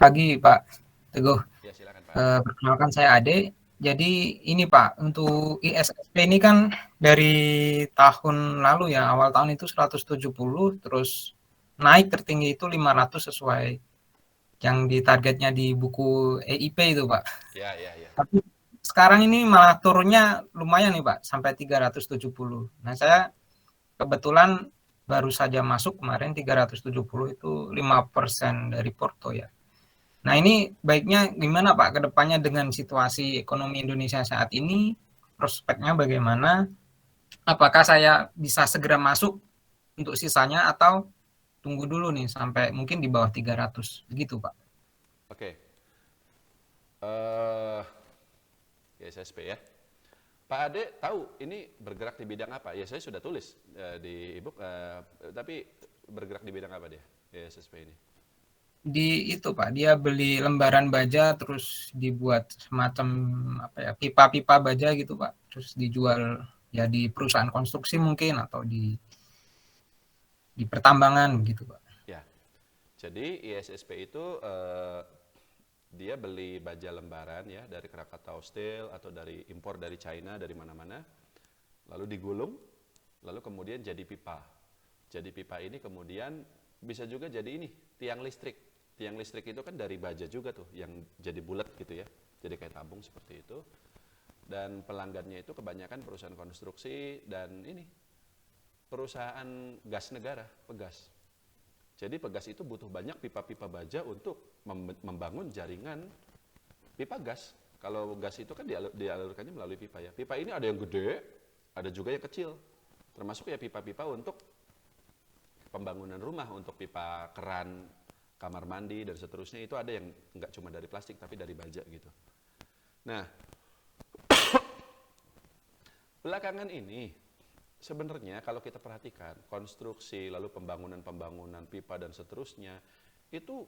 Pagi Pak Teguh. Ya, silakan Pak Ade. Perkenalkan saya Ade. Jadi ini Pak, untuk ISSP ini kan dari tahun lalu ya, awal tahun itu 170, terus naik tertinggi itu 500 sesuai yang ditargetnya di buku EIP itu Pak. Ya, ya, ya. Tapi sekarang ini malah turunnya lumayan nih Pak, sampai 370. Nah saya kebetulan baru saja masuk kemarin 370 itu 5% dari Porto ya. Nah ini baiknya gimana Pak ke depannya dengan situasi ekonomi Indonesia saat ini, prospeknya bagaimana? Apakah saya bisa segera masuk untuk sisanya atau tunggu dulu nih sampai mungkin di bawah 300 gitu Pak? Oke. Eh, ISSP ya. Pak Ade tahu ini bergerak di bidang apa? Ya, saya sudah tulis di ebook, tapi bergerak di bidang apa dia? ISSP ini. Di itu Pak, dia beli lembaran baja terus dibuat semacam apa ya, pipa-pipa baja gitu Pak. Terus dijual ya di perusahaan konstruksi mungkin atau di pertambangan gitu Pak. Ya. Jadi ISSP itu dia beli baja lembaran ya dari Krakatau Steel atau dari impor dari China dari mana-mana, lalu digulung, lalu kemudian jadi pipa. Jadi pipa ini kemudian bisa juga jadi ini tiang listrik. Tiang listrik itu kan dari baja juga tuh yang jadi bulat gitu ya, jadi kayak tabung seperti itu. Dan pelanggannya itu kebanyakan perusahaan konstruksi dan ini perusahaan gas negara, pegas. Jadi pegas itu butuh banyak pipa-pipa baja untuk membangun jaringan pipa gas. Kalau gas itu kan dialurkannya melalui pipa ya. Pipa ini ada yang gede, ada juga yang kecil. Termasuk ya pipa-pipa untuk pembangunan rumah, untuk pipa keran, kamar mandi dan seterusnya, itu ada yang nggak cuma dari plastik tapi dari baja gitu. Nah, belakangan ini sebenarnya kalau kita perhatikan konstruksi lalu pembangunan pipa dan seterusnya itu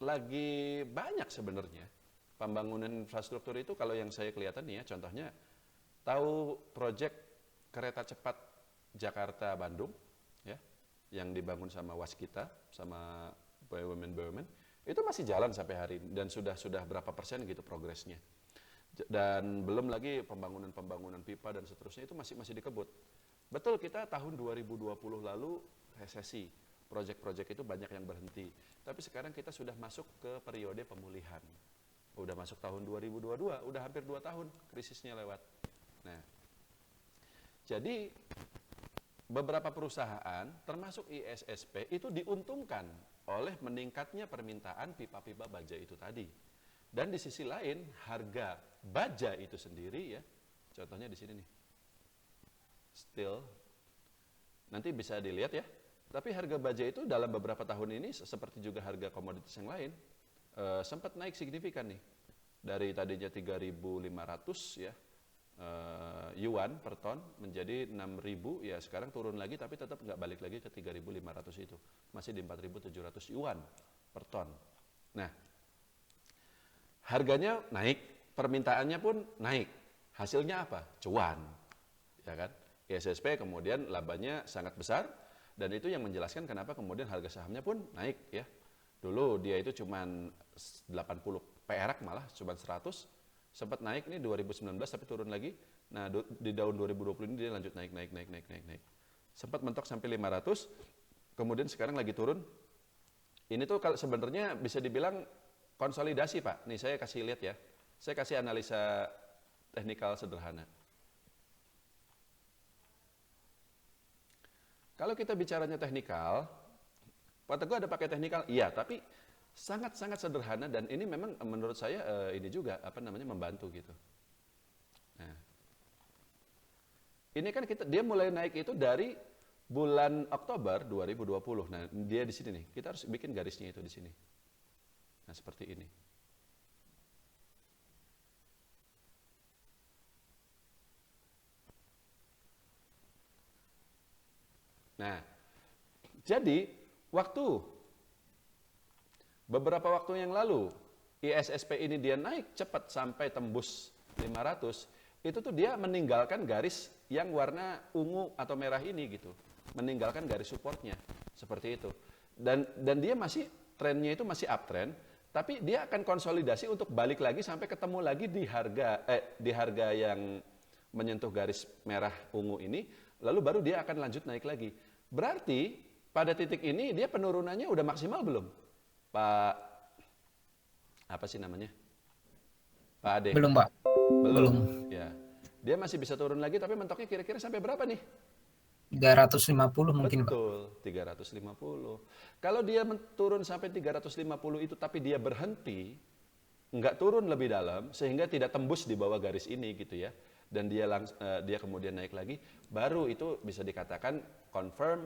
lagi banyak sebenarnya. Pembangunan infrastruktur itu kalau yang saya kelihatan nih ya, contohnya tahu proyek kereta cepat Jakarta-Bandung ya, yang dibangun sama Waskita sama BUMN itu masih jalan sampai hari ini dan sudah berapa persen gitu progresnya. Dan belum lagi pembangunan pipa dan seterusnya itu masih dikebut. Betul, kita tahun 2020 lalu resesi, proyek-proyek itu banyak yang berhenti. Tapi sekarang kita sudah masuk ke periode pemulihan. Udah masuk tahun 2022, udah hampir 2 tahun krisisnya lewat. Nah, jadi beberapa perusahaan termasuk ISSP itu diuntungkan oleh meningkatnya permintaan pipa-pipa baja itu tadi. Dan di sisi lain harga baja itu sendiri ya, contohnya di sini nih, steel, nanti bisa dilihat ya. Tapi harga baja itu dalam beberapa tahun ini seperti juga harga komoditas yang lain sempat naik signifikan nih. Dari tadinya 3.500 ya yuan per ton menjadi 6.000 ya, sekarang turun lagi tapi tetap nggak balik lagi ke 3.500 itu. Masih di 4.700 yuan per ton. Nah, harganya naik, permintaannya pun naik. Hasilnya apa? Cuan. Ya kan? ISSP kemudian labanya sangat besar dan itu yang menjelaskan kenapa kemudian harga sahamnya pun naik ya. Dulu dia itu cuma 80 perak, malah cuma 100, sempat naik nih 2019 tapi turun lagi. Nah, di tahun 2020 ini dia lanjut naik. Sempat mentok sampai 500, kemudian sekarang lagi turun. Ini tuh kalau sebenarnya bisa dibilang konsolidasi, Pak. Nih saya kasih lihat ya. Saya kasih analisa teknikal sederhana. Kalau kita bicaranya teknikal, Pak Teguh ada pakai teknikal? Iya, tapi sangat-sangat sederhana dan ini memang menurut saya ini juga membantu gitu. Nah, ini kan dia mulai naik itu dari bulan Oktober 2020. Nah, dia di sini nih. Kita harus bikin garisnya itu di sini. Nah, seperti ini. Nah, jadi beberapa waktu yang lalu ISSP ini dia naik cepat sampai tembus 500, itu tuh dia meninggalkan garis yang warna ungu atau merah ini gitu. Meninggalkan garis supportnya seperti itu. Dan dia masih trennya itu masih uptrend, Tapi dia akan konsolidasi untuk balik lagi sampai ketemu lagi di harga yang menyentuh garis merah ungu ini, lalu baru dia akan lanjut naik lagi. Berarti pada titik ini dia penurunannya udah maksimal belum? Pak, apa sih namanya? Pak Ade? Belum, Pak. Belum, Belum. ya. Dia masih bisa turun lagi, tapi mentoknya kira-kira sampai berapa nih? 350 mungkin, Pak. Betul, 350. Kalau dia turun sampai 350 itu, tapi dia berhenti, nggak turun lebih dalam, sehingga tidak tembus di bawah garis ini gitu ya, dan dia kemudian naik lagi, baru itu bisa dikatakan confirm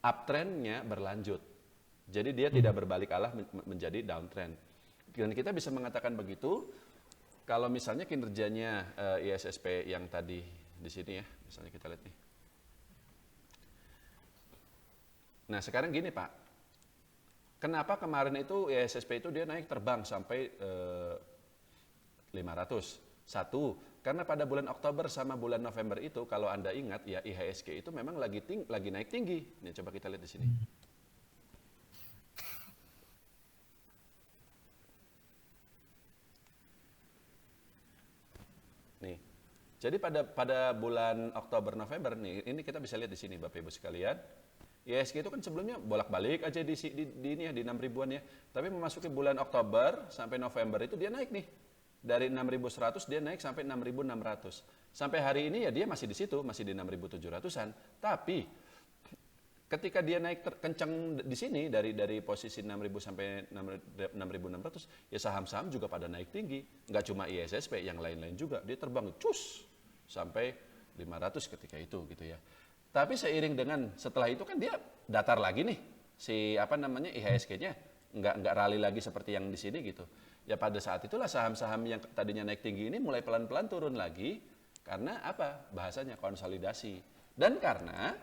uptrendnya berlanjut. Jadi dia tidak berbalik arah menjadi downtrend. Dan kita bisa mengatakan begitu kalau misalnya kinerjanya ISSP yang tadi di sini ya, misalnya kita lihat nih. Nah sekarang gini Pak, kenapa kemarin itu ISSP itu dia naik terbang sampai 500? Satu, karena pada bulan Oktober sama bulan November itu kalau Anda ingat ya IHSG itu memang lagi naik tinggi. Nih coba kita lihat di sini. Nih. Jadi pada bulan Oktober November nih, ini kita bisa lihat di sini Bapak Ibu sekalian. IHSG itu kan sebelumnya bolak-balik aja di ini ya di 6 ribuan ya. Tapi memasuki bulan Oktober sampai November itu dia naik nih. Dari 6.100 dia naik sampai 6.600. Sampai hari ini ya dia masih di situ, masih di 6.700-an. Tapi ketika dia naik kencang di sini dari posisi 6.000 sampai 6.600, ya saham-saham juga pada naik tinggi. Nggak cuma ISSP, yang lain-lain juga. Dia terbang cus sampai 500 ketika itu gitu ya. Tapi seiring dengan setelah itu kan dia datar lagi nih si IHSG-nya nggak rally lagi seperti yang di sini gitu. Ya pada saat itulah saham-saham yang tadinya naik tinggi ini mulai pelan-pelan turun lagi karena apa? Bahasanya konsolidasi. Dan karena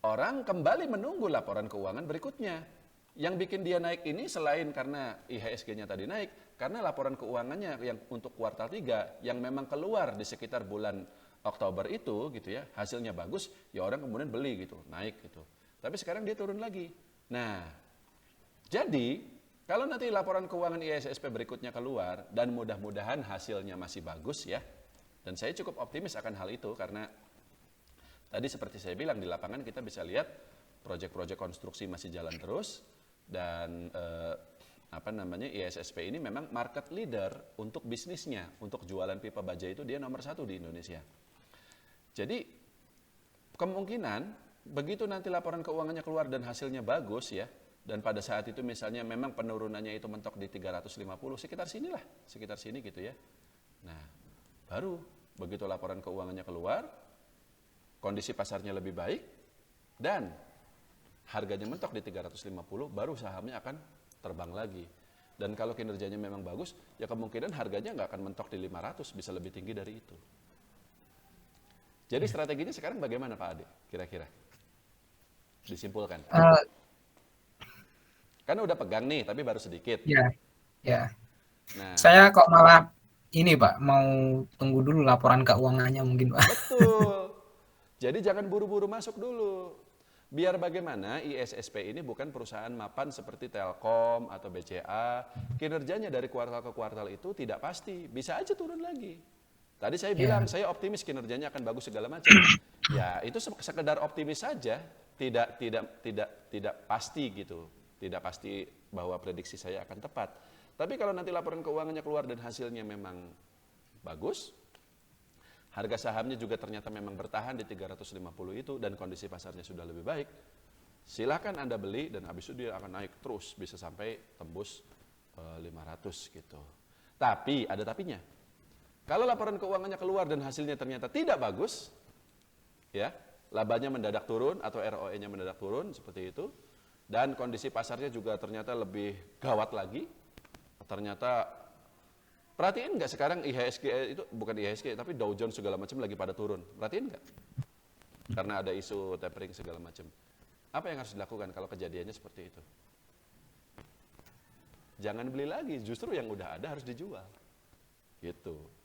orang kembali menunggu laporan keuangan berikutnya. Yang bikin dia naik ini selain karena IHSG-nya tadi naik, karena laporan keuangannya yang untuk kuartal 3 yang memang keluar di sekitar bulan Oktober itu gitu ya, hasilnya bagus, ya orang kemudian beli gitu, naik gitu. Tapi sekarang dia turun lagi. Nah, jadi kalau nanti laporan keuangan ISSP berikutnya keluar dan mudah-mudahan hasilnya masih bagus ya, dan saya cukup optimis akan hal itu karena tadi seperti saya bilang di lapangan kita bisa lihat proyek-proyek konstruksi masih jalan terus dan ISSP ini memang market leader untuk bisnisnya, untuk jualan pipa baja itu dia nomor 1 di Indonesia. Jadi kemungkinan begitu nanti laporan keuangannya keluar dan hasilnya bagus ya, dan pada saat itu misalnya memang penurunannya itu mentok di 350, sekitar sini gitu ya. Nah, baru begitu laporan keuangannya keluar, kondisi pasarnya lebih baik, dan harganya mentok di 350, baru sahamnya akan terbang lagi. Dan kalau kinerjanya memang bagus, ya kemungkinan harganya nggak akan mentok di 500, bisa lebih tinggi dari itu. Jadi strateginya sekarang bagaimana Pak Ade, kira-kira? Disimpulkan. Kan udah pegang nih, tapi baru sedikit. Ya, ya. Nah, Saya kok malah ini Pak, mau tunggu dulu laporan keuangannya mungkin Pak. betul. Jadi jangan buru-buru masuk dulu. Biar bagaimana ISSP ini bukan perusahaan mapan seperti Telkom atau BCA. Kinerjanya dari kuartal ke kuartal itu tidak pasti. Bisa aja turun lagi. Tadi saya bilang, saya optimis kinerjanya akan bagus segala macam. Ya, itu sekedar optimis saja. Tidak pasti gitu. Tidak pasti bahwa prediksi saya akan tepat. Tapi kalau nanti laporan keuangannya keluar dan hasilnya memang bagus, harga sahamnya juga ternyata memang bertahan di 350 itu dan kondisi pasarnya sudah lebih baik, silakan Anda beli dan habis itu dia akan naik terus bisa sampai tembus 500 gitu. Tapi ada tapinya. Kalau laporan keuangannya keluar dan hasilnya ternyata tidak bagus, ya, labanya mendadak turun atau ROE-nya mendadak turun seperti itu, dan kondisi pasarnya juga ternyata lebih gawat lagi, ternyata perhatiin nggak sekarang IHSG itu bukan IHSG tapi Dow Jones segala macam lagi pada turun. Perhatiin nggak? Karena ada isu tapering segala macam. Apa yang harus dilakukan kalau kejadiannya seperti itu? Jangan beli lagi, justru yang udah ada harus dijual. Gitu.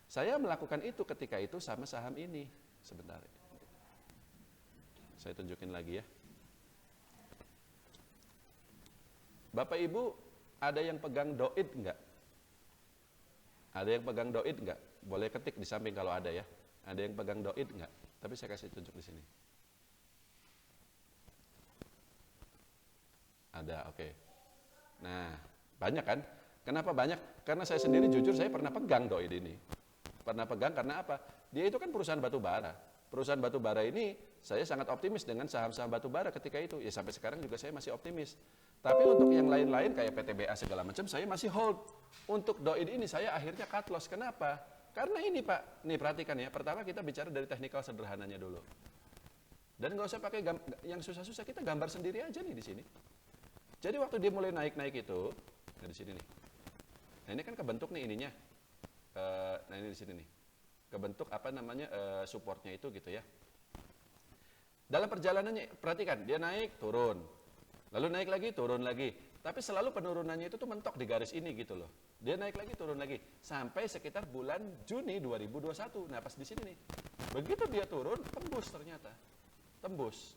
Saya melakukan itu ketika itu sama saham ini. Sebentar. Saya tunjukin lagi ya. Bapak Ibu Ada yang pegang doid nggak? Ada yang pegang doid nggak? Boleh ketik di samping kalau ada ya. Ada yang pegang doid nggak? Tapi saya kasih tunjuk di sini. Ada, oke. Nah, banyak kan? Kenapa banyak? Karena saya sendiri jujur saya pernah pegang doid ini. Pernah pegang karena apa? Dia itu kan perusahaan batu bara. Perusahaan batu bara ini saya sangat optimis dengan saham-saham batu bara ketika itu. Ya sampai sekarang juga saya masih optimis. Tapi untuk yang lain-lain kayak PTBA segala macam saya masih hold. Untuk doid ini saya akhirnya cut loss. Kenapa? Karena ini Pak, nih perhatikan ya. Pertama kita bicara dari teknikal sederhananya dulu. Dan nggak usah pakai yang susah-susah, kita gambar sendiri aja nih di sini. Jadi waktu dia mulai naik-naik itu, nah di sini nih. Nah ini kan kebentuk nih ininya. Nah ini di sini nih. Kebentuk apa namanya supportnya itu gitu ya. Dalam perjalanannya perhatikan dia naik turun, lalu naik lagi turun lagi. Tapi selalu penurunannya itu tuh mentok di garis ini gitu loh. Dia naik lagi turun lagi sampai sekitar bulan Juni 2021. Nah pas di sini nih, begitu dia turun tembus ternyata, tembus.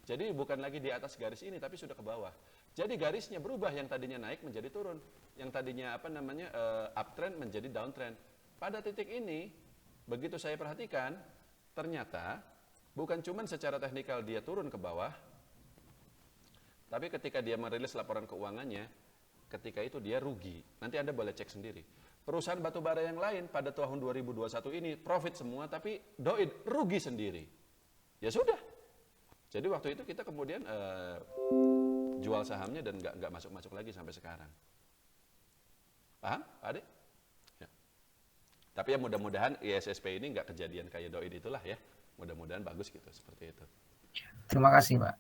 Jadi bukan lagi di atas garis ini tapi sudah ke bawah. Jadi garisnya berubah yang tadinya naik menjadi turun, yang tadinya apa namanya uptrend menjadi downtrend. Pada titik ini begitu saya perhatikan, ternyata bukan cuma secara teknikal dia turun ke bawah, tapi ketika dia merilis laporan keuangannya, ketika itu dia rugi. Nanti Anda boleh cek sendiri. Perusahaan batubara yang lain pada tahun 2021 ini profit semua, tapi doid rugi sendiri. Ya sudah. Jadi waktu itu kita kemudian jual sahamnya dan nggak masuk-masuk lagi sampai sekarang. Paham, Pak Ade? Ya. Tapi ya mudah-mudahan ISSP ini nggak kejadian kayak doid itulah ya. Mudah-mudahan bagus gitu, seperti itu. Terima kasih, Pak.